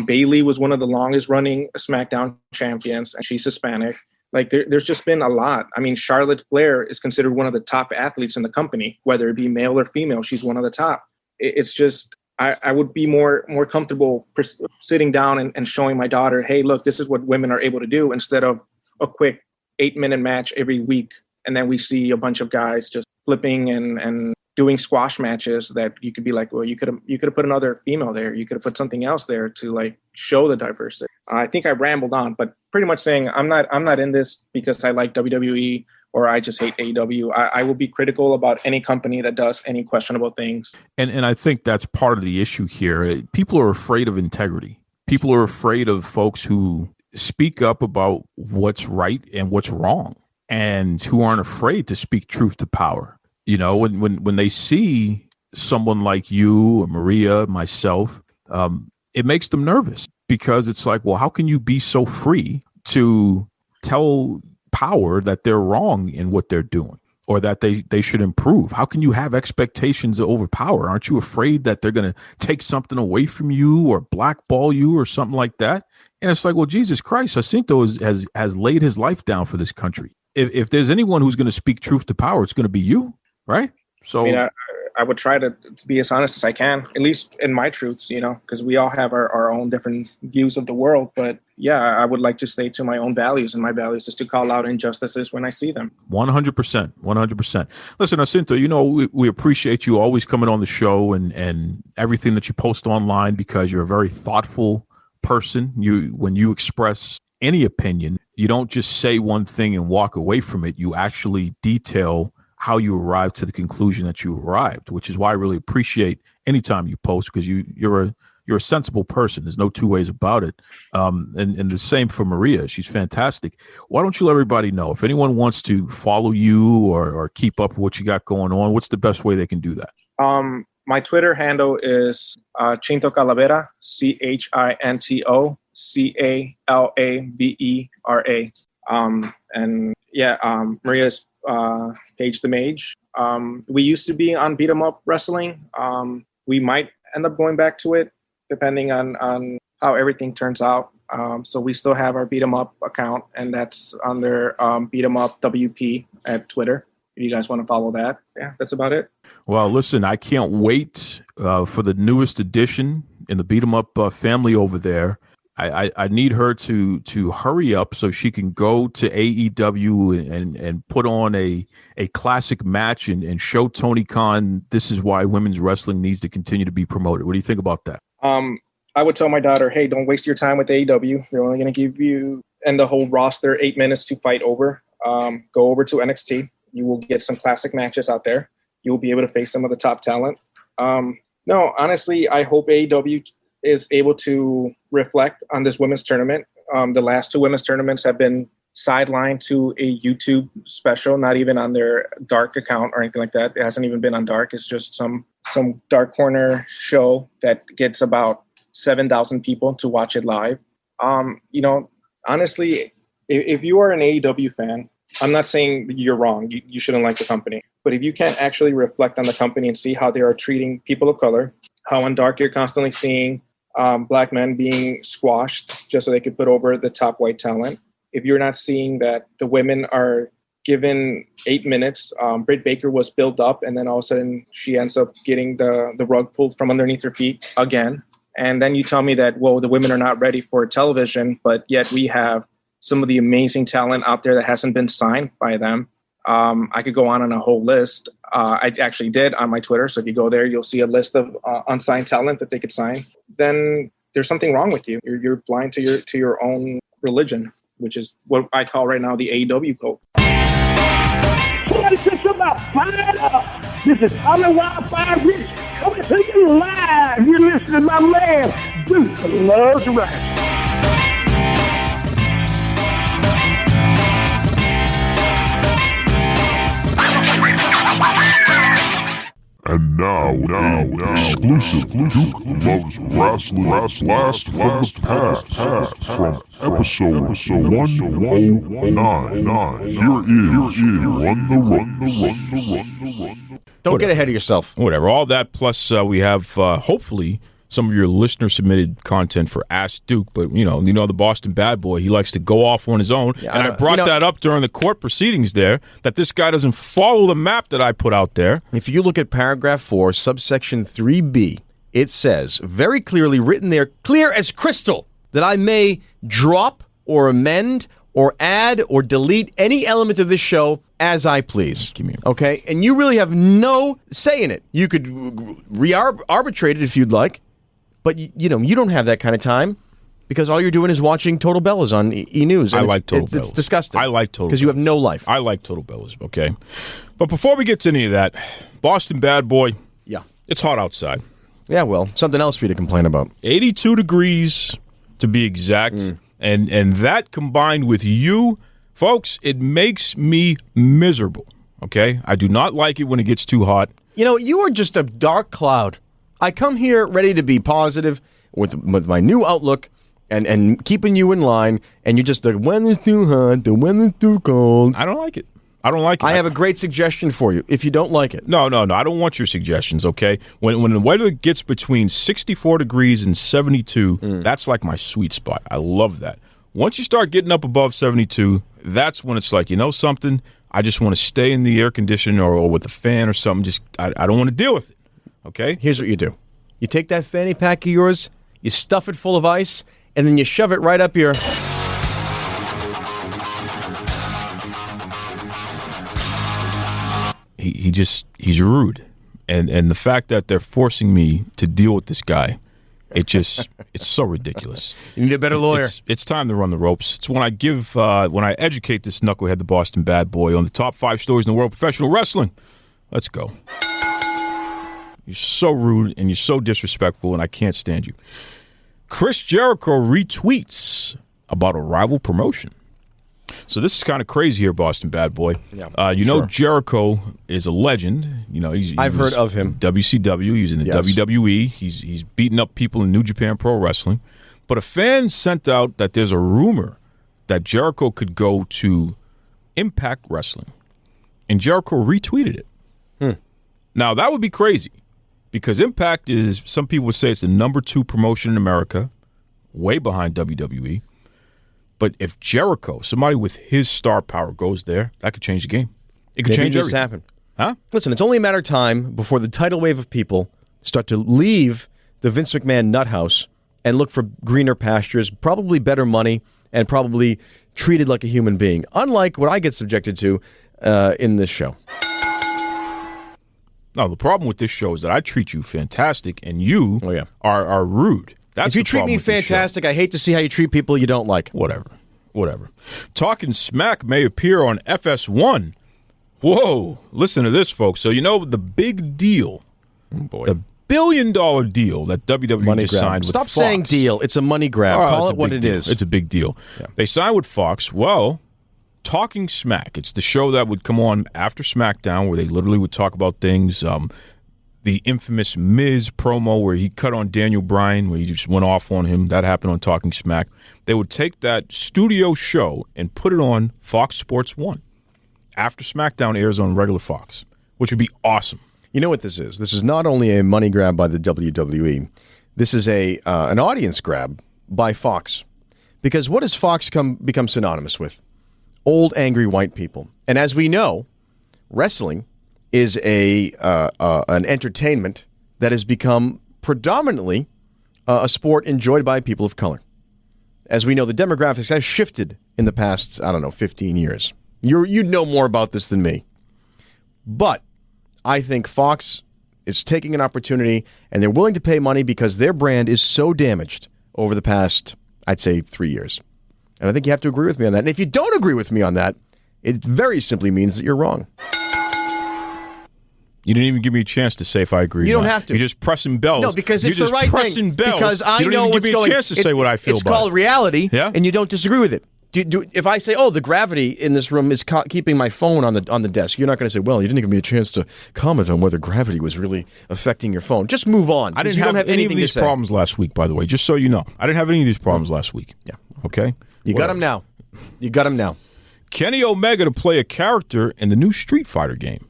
Speaker 6: Bayley was one of the longest running SmackDown champions, and she's Hispanic. Like there's just been a lot. I mean, Charlotte Flair is considered one of the top athletes in the company, whether it be male or female. She's one of the top. It's just, I would be more comfortable sitting down and showing my daughter, hey, look, this is what women are able to do, instead of a quick 8-minute match every week. And then we see a bunch of guys just flipping and doing squash matches that you could be like, well, you could have put another female there. You could have put something else there to like show the diversity. I think I rambled on, but pretty much saying I'm not in this because I like WWE or I just hate AEW. I will be critical about any company that does any questionable things.
Speaker 5: And I think that's part of the issue here. People are afraid of integrity. People are afraid of folks who speak up about what's right and what's wrong, and who aren't afraid to speak truth to power. You know, when they see someone like you or Maria, myself, it makes them nervous, because it's like, well, how can you be so free to tell power that they're wrong in what they're doing, or that they should improve? How can you have expectations over power? Aren't you afraid that they're going to take something away from you or blackball you or something like that? And it's like, well, Jesus Christ, Jacinto has laid his life down for this country. If there's anyone who's going to speak truth to power, it's going to be you. Right. So
Speaker 6: I mean, I would try to be as honest as I can, at least in my truths, you know, because we all have our own different views of the world. But yeah, I would like to stay to my own values, and my values is to call out injustices when I see them.
Speaker 5: 100%. 100%. Listen, Jacinto, you know, we appreciate you always coming on the show and everything that you post online, because you're a very thoughtful person. When you express any opinion, you don't just say one thing and walk away from it. You actually detail how you arrived to the conclusion that you arrived, which is why I really appreciate any time you post, because you're a sensible person. There's no two ways about it. And the same for Maria. She's fantastic. Why don't you let everybody know, if anyone wants to follow you or keep up with what you got going on, what's the best way they can do that?
Speaker 6: My Twitter handle is Chinto Calavera, CHINTO CALAVERA. And yeah, Maria's Paige the Mage. We used to be on Beat 'em Up Wrestling. We might end up going back to it depending on how everything turns out. So we still have our Beat 'em Up account, and that's under Beat 'em Up WP at Twitter. if you guys want to follow that. Yeah, that's about it.
Speaker 5: Well, listen, I can't wait for the newest edition in the Beat 'em Up family over there. I need her to hurry up so she can go to AEW and put on a classic match and show Tony Khan this is why women's wrestling needs to continue to be promoted. What do you think about that?
Speaker 6: I would tell my daughter, hey, don't waste your time with AEW. They're only going to give you and the whole roster 8 minutes to fight over. Go over to NXT. You will get some classic matches out there. You will be able to face some of the top talent. No, honestly, I hope AEW is able to reflect on this women's tournament. The last 2 women's tournaments have been sidelined to a YouTube special, not even on their Dark account or anything like that. It hasn't even been on Dark. It's just some dark corner show that gets about 7,000 people to watch it live. Honestly, if you are an AEW fan, I'm not saying that you're wrong. You shouldn't like the company. But if you can't actually reflect on the company and see how they are treating people of color, how on Dark you're constantly seeing black men being squashed just so they could put over the top white talent. If you're not seeing that the women are given 8 minutes, Britt Baker was built up and then all of a sudden she ends up getting the rug pulled from underneath her feet again. And then you tell me that, well, the women are not ready for television, but yet we have some of the amazing talent out there that hasn't been signed by them. I could go on a whole list. I actually did on my Twitter. So if you go there, you'll see a list of unsigned talent that they could sign. Then there's something wrong with you. You're blind to your own religion, which is what I call right now the AEW cult.
Speaker 7: Somebody said something about fired up. This is Wildfire Rich coming to you live. You're listening to my man, Duke Loves Wrestling.
Speaker 3: And now, exclusive Duke Loves Wrestling Blast from the past, from episode 1099. Here is Run the Run.
Speaker 8: Don't get ahead of yourself.
Speaker 5: Whatever. All that plus we have hopefully some of your listener submitted content for Ask Duke, but you know the Boston bad boy, he likes to go off on his own. Yeah, and I brought that up during the court proceedings there, that this guy doesn't follow the map that I put out there.
Speaker 8: If you look at paragraph 4, subsection 3B, it says very clearly written there, clear as crystal, that I may drop or amend or add or delete any element of this show as I please. Okay? And you really have no say in it. You could re-arbitrate it if you'd like. But, you don't have that kind of time because all you're doing is watching Total Bellas on E! News.
Speaker 5: I like Total Bellas.
Speaker 8: It's disgusting.
Speaker 5: I like Total Bellas.
Speaker 8: Because you have no life.
Speaker 5: I like Total Bellas, okay? But before we get to any of that, Boston bad boy,
Speaker 8: yeah,
Speaker 5: it's hot outside.
Speaker 8: Yeah, well, something else for you to complain about.
Speaker 5: 82 degrees to be exact. And that combined with you, folks, it makes me miserable, okay? I do not like it when it gets too hot.
Speaker 8: You are just a dark cloud. I come here ready to be positive with my new outlook and keeping you in line, and you're just like, weather's too hot, the weather's too cold.
Speaker 5: I don't like it. I
Speaker 8: have a great suggestion for you if you don't like it.
Speaker 5: No. I don't want your suggestions, okay? When the weather gets between 64 degrees and 72, that's like my sweet spot. I love that. Once you start getting up above 72, that's when it's like, something? I just want to stay in the air conditioner or with the fan or something. I don't want to deal with it. Okay?
Speaker 8: Here's what you do. You take that fanny pack of yours, you stuff it full of ice, and then you shove it right up your...
Speaker 5: He's rude. And the fact that they're forcing me to deal with this guy, it's so ridiculous.
Speaker 8: You need a better lawyer.
Speaker 5: It's time to run the ropes. It's when I educate this knucklehead, the Boston bad boy, on the top 5 stories in the world of professional wrestling. Let's go. You're so rude and you're so disrespectful, and I can't stand you. Chris Jericho retweets about a rival promotion. So this is kind of crazy here, Boston bad boy. Yeah, sure. Jericho is a legend. I've
Speaker 8: heard of him.
Speaker 5: WCW. He's in the WWE. He's beating up people in New Japan Pro Wrestling. But a fan sent out that there's a rumor that Jericho could go to Impact Wrestling, and Jericho retweeted it. Now that would be crazy. Because Impact is, some people would say it's the number 2 promotion in America, way behind WWE. But if Jericho, somebody with his star power, goes there, that could change the game. It could
Speaker 8: Maybe
Speaker 5: change
Speaker 8: this
Speaker 5: everything.
Speaker 8: happen.
Speaker 5: Huh?
Speaker 8: Listen, it's only a matter of time before the tidal wave of people start to leave the Vince McMahon nut house and look for greener pastures, probably better money, and probably treated like a human being, unlike what I get subjected to in this show.
Speaker 5: No, the problem with this show is that I treat you fantastic, and you are rude. That's
Speaker 8: if you
Speaker 5: the
Speaker 8: treat
Speaker 5: problem
Speaker 8: me
Speaker 5: with this show.
Speaker 8: fantastic, I hate to see how you treat people you don't like.
Speaker 5: Whatever. Talking Smack may appear on FS1. Whoa, listen to this, folks. So you know the big deal, the $1 billion deal that WWE
Speaker 8: Money
Speaker 5: just
Speaker 8: grab.
Speaker 5: signed with
Speaker 8: Stop
Speaker 5: Fox.
Speaker 8: saying deal. It's a money grab. Call
Speaker 5: it's
Speaker 8: it
Speaker 5: a
Speaker 8: what
Speaker 5: big
Speaker 8: it
Speaker 5: deal.
Speaker 8: is.
Speaker 5: It's a big deal.
Speaker 8: Yeah.
Speaker 5: They signed with Fox. Well, Talking Smack. It's the show that would come on after SmackDown where they literally would talk about things. The infamous Miz promo where he cut on Daniel Bryan, where he just went off on him. That happened on Talking Smack. They would take that studio show and put it on Fox Sports 1 after SmackDown airs on regular Fox, which would be awesome.
Speaker 8: You know what this is? This is not only a money grab by the WWE. This is an audience grab by Fox. Because what does Fox become synonymous with? Old, angry white people. And as we know, wrestling is an entertainment that has become predominantly a sport enjoyed by people of color. As we know, the demographics have shifted in the past, 15 years. You'd know more about this than me. But I think Fox is taking an opportunity, and they're willing to pay money because their brand is so damaged over the past, I'd say, 3 years. And I think you have to agree with me on that. And if you don't agree with me on that, it very simply means that you're wrong.
Speaker 5: You didn't even give me a chance to say if I agree.
Speaker 8: You don't have to.
Speaker 5: You're just pressing bells.
Speaker 8: No, because it's the right thing.
Speaker 5: Bells.
Speaker 8: Because I
Speaker 5: you don't
Speaker 8: know
Speaker 5: even
Speaker 8: what's
Speaker 5: give me
Speaker 8: going.
Speaker 5: a chance to say what I feel
Speaker 8: It's
Speaker 5: about
Speaker 8: called reality,
Speaker 5: Yeah?
Speaker 8: and you don't disagree with it. If I say, "Oh, the gravity in this room is keeping my phone on the desk," you're not going to say, "Well, you didn't give me a chance to comment on whether gravity was really affecting your phone." Just move on.
Speaker 5: I didn't
Speaker 8: you don't have
Speaker 5: any
Speaker 8: anything
Speaker 5: of these
Speaker 8: to say.
Speaker 5: problems last week, by the way, just so you know. I didn't have any of these problems last week.
Speaker 8: Yeah.
Speaker 5: Okay?
Speaker 8: You got him now. You got him now.
Speaker 5: Kenny Omega to play a character in the new Street Fighter game.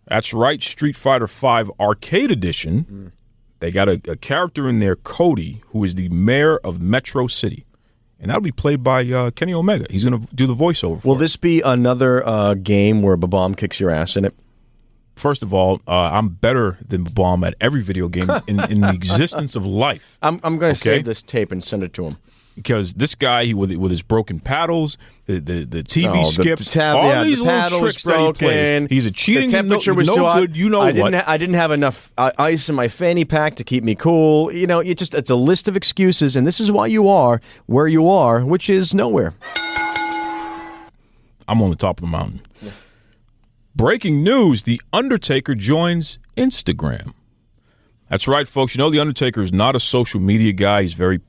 Speaker 5: That's right, Street Fighter V Arcade Edition. They got a character in there, Cody, who is the mayor of Metro City. And that'll be played by Kenny Omega. He's going to do the voiceover for
Speaker 8: Will
Speaker 5: it.
Speaker 8: this be another game where Babam kicks your ass in it?
Speaker 5: First of all, I'm better than Bomb at every video game in the existence of life.
Speaker 8: I'm going to save this tape and send it to him.
Speaker 5: Because this guy, with his broken paddles, the TV skips,
Speaker 8: the
Speaker 5: all these
Speaker 8: the
Speaker 5: little
Speaker 8: paddle
Speaker 5: tricks
Speaker 8: was broken.
Speaker 5: that he plays. He's a cheating,
Speaker 8: the temperature was
Speaker 5: no
Speaker 8: too hot.
Speaker 5: good, you know
Speaker 8: I
Speaker 5: what.
Speaker 8: I didn't have enough ice in my fanny pack to keep me cool. You know, it's a list of excuses, and this is why you are where you are, which is nowhere.
Speaker 5: I'm on the top of the mountain. Yeah. Breaking news, The Undertaker joins Instagram. That's right, folks. You know The Undertaker is not a social media guy. He's very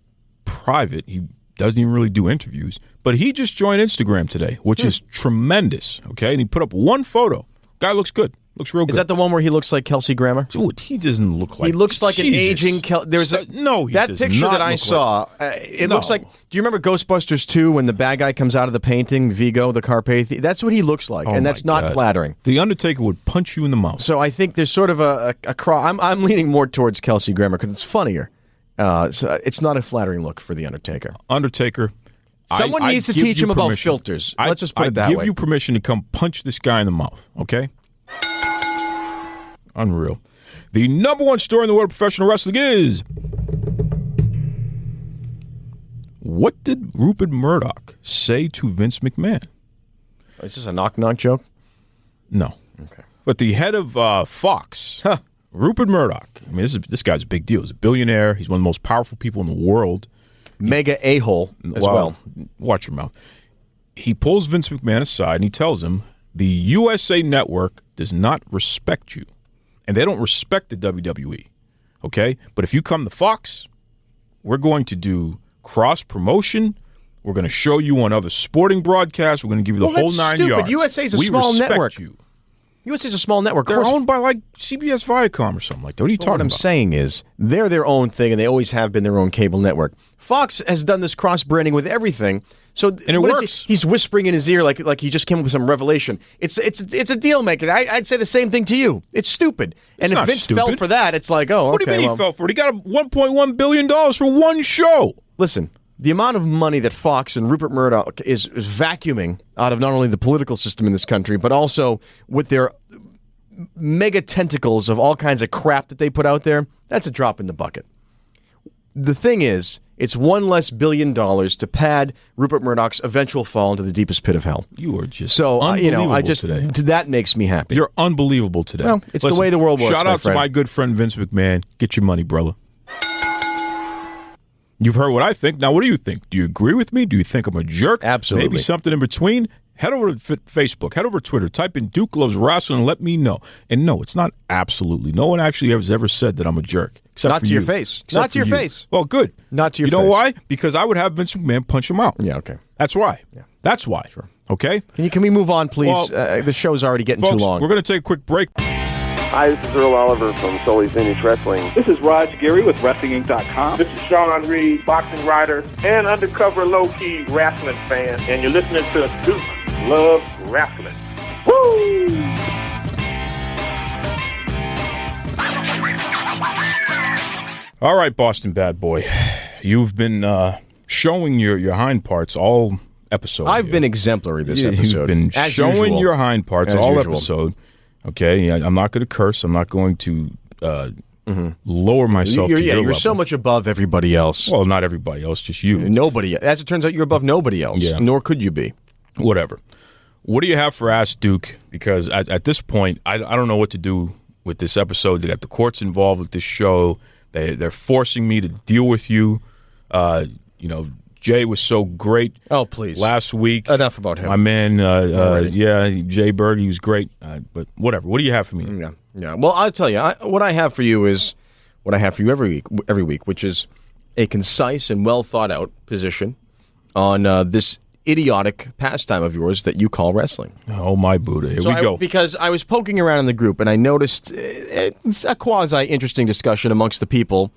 Speaker 5: private. He doesn't even really do interviews. But he just joined Instagram today, which is tremendous, okay? And he put up one photo. Guy looks good. Looks real good.
Speaker 8: Is that the one where he looks like Kelsey Grammer?
Speaker 5: Dude, he doesn't look like...
Speaker 8: He looks like
Speaker 5: Jesus.
Speaker 8: an aging... That picture that I saw, it looks like... Do you remember Ghostbusters 2 when the bad guy comes out of the painting, Vigo, the Carpathia? That's what he looks like, and that's not flattering.
Speaker 5: The Undertaker would punch you in the mouth.
Speaker 8: So I think there's sort of a I'm leaning more towards Kelsey Grammer because it's funnier. So it's not a flattering look for The Undertaker.
Speaker 5: Undertaker...
Speaker 8: Someone needs to teach him about filters. Let's just put it that way.
Speaker 5: I give you permission to come punch this guy in the mouth, okay? Unreal. The number one story in the world of professional wrestling is... What did Rupert Murdoch say to Vince McMahon?
Speaker 8: Is this a knock-knock joke?
Speaker 5: No.
Speaker 8: Okay.
Speaker 5: But the head of Fox, Rupert Murdoch, I mean, this guy's a big deal. He's a billionaire. He's one of the most powerful people in the world.
Speaker 8: Mega a-hole as well.
Speaker 5: Watch your mouth. He pulls Vince McMahon aside and he tells him, the USA Network does not respect you. And they don't respect the WWE. Okay? But if you come to Fox, we're going to do cross-promotion. We're going to show you on other sporting broadcasts. We're going to give you the whole 9 yards.
Speaker 8: USA's a small network.
Speaker 5: You.
Speaker 8: USA's a small network.
Speaker 5: They're owned by like CBS Viacom or something like that. What are you talking about?
Speaker 8: What I'm saying is they're their own thing, and they always have been their own cable network. Fox has done this cross-branding with everything. So
Speaker 5: and it works.
Speaker 8: He's whispering in his ear like he just came up with some revelation. It's a deal maker. I'd say the same thing to you. It's stupid. And if Vince fell for that, it's like, oh, okay.
Speaker 5: What do you mean he fell for it? He got $1.1 billion for one show.
Speaker 8: Listen, the amount of money that Fox and Rupert Murdoch is vacuuming out of not only the political system in this country, but also with their mega tentacles of all kinds of crap that they put out there, that's a drop in the bucket. The thing is, it's one less $1 billion to pad Rupert Murdoch's eventual fall into the deepest pit of hell.
Speaker 5: You are just
Speaker 8: unbelievable
Speaker 5: today.
Speaker 8: That makes me happy.
Speaker 5: You're unbelievable today.
Speaker 8: Well, it's the way the world works.
Speaker 5: Shout out to my good friend Vince McMahon. Get your money, brother. You've heard what I think. Now, what do you think? Do you agree with me? Do you think I'm a jerk?
Speaker 8: Absolutely.
Speaker 5: Maybe something in between? Head over to Facebook. Head over to Twitter. Type in Duke Loves Rasslin and let me know. And no, it's not absolutely. No one actually has ever said that I'm a jerk. Except
Speaker 8: not
Speaker 5: for
Speaker 8: to
Speaker 5: you.
Speaker 8: your face.
Speaker 5: Except
Speaker 8: Not to your
Speaker 5: you.
Speaker 8: face.
Speaker 5: Well, good.
Speaker 8: Not to your face.
Speaker 5: You know why? Because I would have Vince McMahon punch him out.
Speaker 8: Yeah, okay.
Speaker 5: That's why.
Speaker 8: Yeah.
Speaker 5: That's why.
Speaker 8: Sure.
Speaker 5: Okay?
Speaker 8: Can we move on, please?
Speaker 5: Well,
Speaker 8: the show's already getting
Speaker 5: folks,
Speaker 8: too long.
Speaker 5: We're going to take a quick break.
Speaker 9: Hi, this is Earl Oliver from Sully's Vintage Wrestling.
Speaker 10: This is Raj Geary with WrestlingInc.com.
Speaker 11: This is Sean Reed, boxing writer and undercover low-key wrestling fan. And you're listening to Duke Loves Wrestling. Woo!
Speaker 5: All right, Boston Bad Boy. You've been showing your hind parts all episode.
Speaker 8: I've been exemplary this episode.
Speaker 5: You've been showing your hind parts all episode. Okay, I'm not going to curse. I'm not going to lower myself to your level.
Speaker 8: You're so much above everybody else.
Speaker 5: Well, not everybody else, just you.
Speaker 8: Nobody. As it turns out, you're above nobody else.
Speaker 5: Yeah.
Speaker 8: Nor could you be.
Speaker 5: Whatever. What do you have for Ask Duke? Because at this point, I don't know what to do with this episode. They got the courts involved with this show. They're forcing me to deal with you. Jay was so great.
Speaker 8: Oh, please.
Speaker 5: Last week.
Speaker 8: Enough about him.
Speaker 5: My man, Jay Berg, he was great. But whatever. What do you have for me?
Speaker 8: Yeah. Well, I'll tell you. What I have for you is what I have for you every week, which is a concise and well thought out position on this idiotic pastime of yours that you call wrestling.
Speaker 5: Oh, my Buddha. Here we go.
Speaker 8: Because I was poking around in the group and I noticed it's a quasi-interesting discussion amongst the people,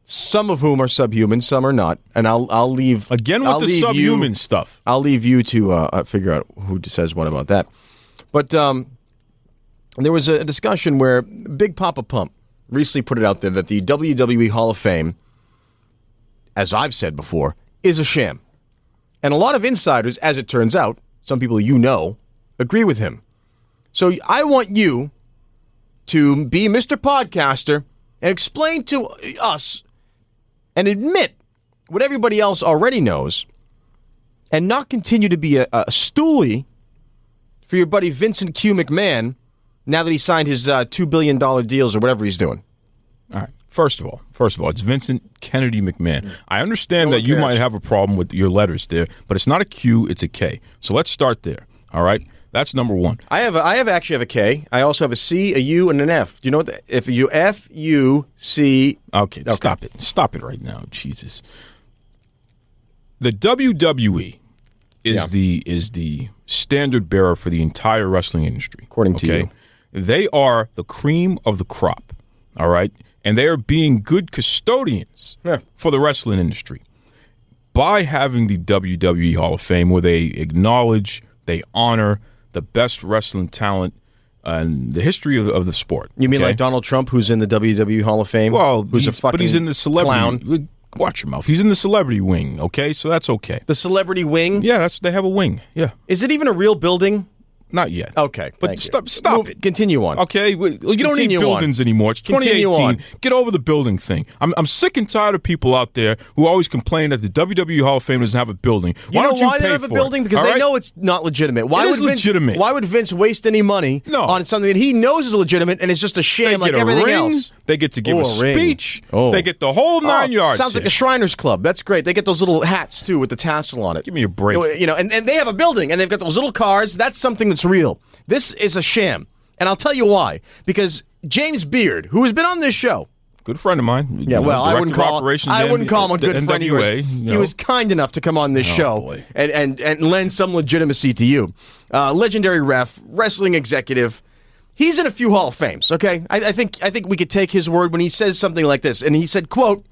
Speaker 8: some of whom are subhuman, some are not. And I'll leave...
Speaker 5: Again with the subhuman stuff.
Speaker 8: I'll leave you to figure out who says what about that. But there was a discussion where Big Papa Pump recently put it out there that the WWE Hall of Fame, as I've said before, is a sham. And a lot of insiders, as it turns out, some people you know, agree with him. So I want you to be Mr. Podcaster and explain to us and admit what everybody else already knows and not continue to be a stoolie for your buddy Vincent Q. McMahon now that he signed his $2 billion deals or whatever he's doing.
Speaker 5: All right. First of all, it's Vincent Kennedy McMahon. I understand that you might have a problem with your letters there, but it's not a Q, it's a K. So let's start there. All right? That's number one.
Speaker 8: I actually have a K. I also have a C, a U, and an F. Do you know what if you F, U, C...
Speaker 5: Okay, stop it. Stop it right now. Jesus. The WWE is the standard bearer for the entire wrestling industry.
Speaker 8: According to you.
Speaker 5: They are the cream of the crop. All right? And they are being good custodians for the wrestling industry by having the WWE Hall of Fame where they acknowledge, they honor the best wrestling talent in the history of the sport.
Speaker 8: You mean like Donald Trump, who's in the WWE Hall of Fame?
Speaker 5: Well,
Speaker 8: but
Speaker 5: he's in the celebrity
Speaker 8: clown.
Speaker 5: Watch your mouth. He's in the celebrity wing, okay? So that's okay.
Speaker 8: The celebrity wing?
Speaker 5: Yeah, they have a wing. Yeah.
Speaker 8: Is it even a real building?
Speaker 5: Not yet.
Speaker 8: Okay.
Speaker 5: But stop it.
Speaker 8: Continue on.
Speaker 5: Okay? You don't need buildings anymore. It's 2018. Get over the building thing. I'm sick and tired of people out there who always complain that the WWE Hall of Fame doesn't have a building.
Speaker 8: Why don't they have a building? Because they know it's not legitimate. Why would
Speaker 5: legitimate.
Speaker 8: Why would Vince waste any money on something that he knows is legitimate and it's just a sham like everything else?
Speaker 5: They get to give a speech. They get the whole 9 yards.
Speaker 8: Sounds like a Shriners Club. That's great. They get those little hats, too, with the tassel on it.
Speaker 5: Give me a break.
Speaker 8: And they have a building, and they've got those little cars. That's something that's real. This is a sham. And I'll tell you why. Because James Beard, who has been on this show.
Speaker 5: Good friend of mine.
Speaker 8: Yeah, well, I wouldn't call him a good friend of yours. He was kind enough to come on this show and lend some legitimacy to you. Legendary ref, wrestling executive. He's in a few Hall of Fames, okay? I think we could take his word when he says something like this. And he said, quote,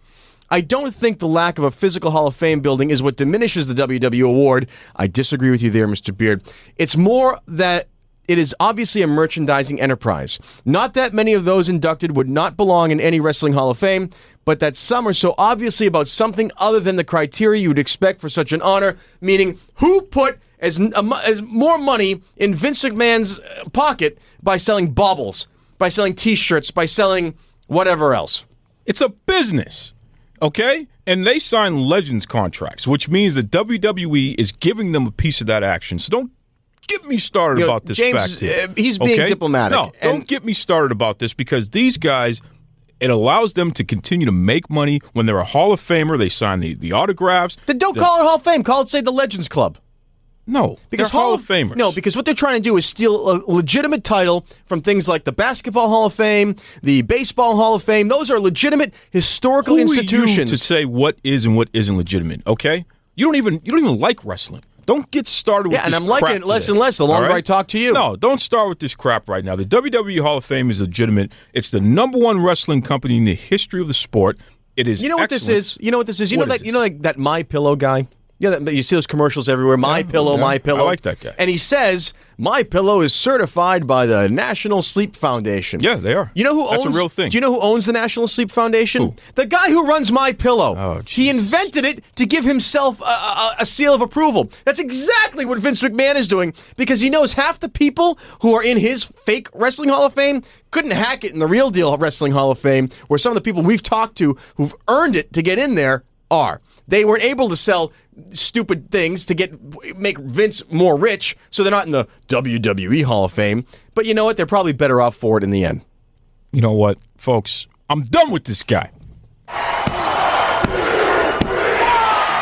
Speaker 8: I don't think the lack of a physical Hall of Fame building is what diminishes the WW award. I disagree with you there, Mr. Beard. It's more that it is obviously a merchandising enterprise. Not that many of those inducted would not belong in any Wrestling Hall of Fame, but that some are so obviously about something other than the criteria you would expect for such an honor, meaning who put as more money in Vince McMahon's pocket by selling baubles, by selling T-shirts, by selling whatever else.
Speaker 12: It's a business, okay? And they sign Legends contracts, which means that WWE is giving them a piece of that action. So don't get me started about this
Speaker 8: James,
Speaker 12: fact here.
Speaker 8: He's being diplomatic.
Speaker 12: No, don't get me started about this because these guys, it allows them to continue to make money. When they're a Hall of Famer, they sign the autographs.
Speaker 8: Then don't call it Hall of Fame. Call it, say, the Legends Club.
Speaker 12: No, because they're Hall of Famers.
Speaker 8: No, because what they're trying to do is steal a legitimate title from things like the Basketball Hall of Fame, the Baseball Hall of Fame. Those are legitimate historical institutions.
Speaker 12: Who are you to say what is and what isn't legitimate? Okay, you don't even like wrestling. Don't get started with this crap.
Speaker 8: Yeah, and I'm liking it less and less the longer I talk to you.
Speaker 12: No, don't start with this crap right now. The WWE Hall of Fame is legitimate. It's the #1 wrestling company in the history of the sport. It is.
Speaker 8: You know what this is? You know what this is? You know like that My Pillow guy? Yeah, you see those commercials everywhere. My Pillow. I
Speaker 12: like that guy.
Speaker 8: And he says, My Pillow is certified by the National Sleep Foundation.
Speaker 12: Yeah, they are.
Speaker 8: You know who owns?
Speaker 12: That's a real thing.
Speaker 8: Do you know who owns the National Sleep Foundation?
Speaker 12: Who?
Speaker 8: The guy who runs My Pillow.
Speaker 12: Oh,
Speaker 8: he invented it to give himself a seal of approval. That's exactly what Vince McMahon is doing because he knows half the people who are in his fake Wrestling Hall of Fame couldn't hack it in the real deal Wrestling Hall of Fame, where some of the people we've talked to who've earned it to get in there are. They weren't able to sell stupid things to make Vince more rich, so they're not in the WWE Hall of Fame. But you know what? They're probably better off for it in the end.
Speaker 12: You know what, folks? I'm done with this guy.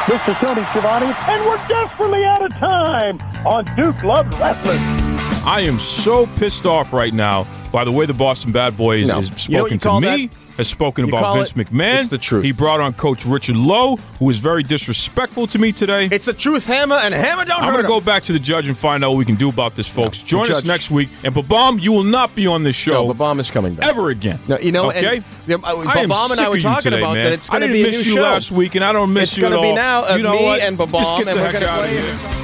Speaker 7: This is Tony Schiavone, and we're desperately out of time on Duke Loves Wrestling.
Speaker 12: I am so pissed off right now by the way the Boston Bad Boys has spoken to me, has spoken about Vince McMahon.
Speaker 8: It's the truth.
Speaker 12: He brought on Coach Richard Lowe, who was very disrespectful to me today.
Speaker 8: It's the truth, Hammer, and Hammer don't hurt
Speaker 12: I'm going to
Speaker 8: him.
Speaker 12: go back to the judge and find out what we can do about this, folks. Join us next week. And Babam, you will not be on this show.
Speaker 8: No, Babam is coming back.
Speaker 12: Ever again.
Speaker 8: No, you know,
Speaker 12: okay?
Speaker 8: Babam and I were talking about that it's going to be a new show.
Speaker 12: I didn't miss you last week, and I don't miss you at all.
Speaker 8: It's going to be now
Speaker 12: you know
Speaker 8: me
Speaker 12: what?
Speaker 8: and Babam,
Speaker 12: Just get the
Speaker 8: and we're
Speaker 12: heck
Speaker 8: going to
Speaker 12: out of
Speaker 8: play
Speaker 12: here.